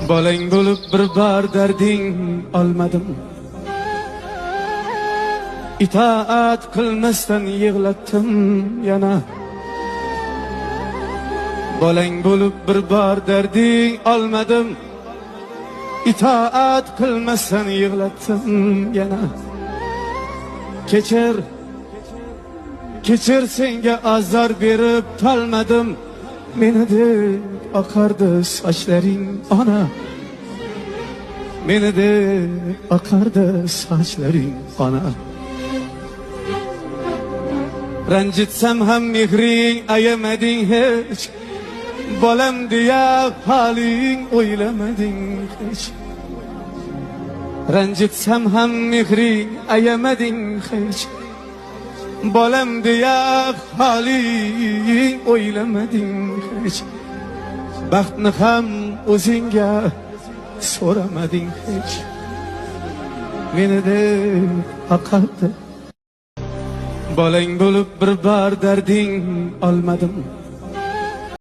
Bolang bo'lib bir bar darding olmadim. İtaat qilmasdan yig'latdim yana. Bolang bo'lib bir bar darding olmadim. İtaat qilmasdan yig'latdim yana. Kechir senga azor berib tolmadim. Meni deb oqardi sochlaring ona. Meni deb oqardi sochlaring ona. Ranjitsam ham mehring ayamading hech. Bolam deya haling o'ylamading hech. Ranjitsam ham mehring ayamading hech. Bolam deya haling o'ylamading hech. Baxtni ham o'zingga so'ramading hech. Meni deb oqardi. Bolang bo'lib bir bar darding olmadim.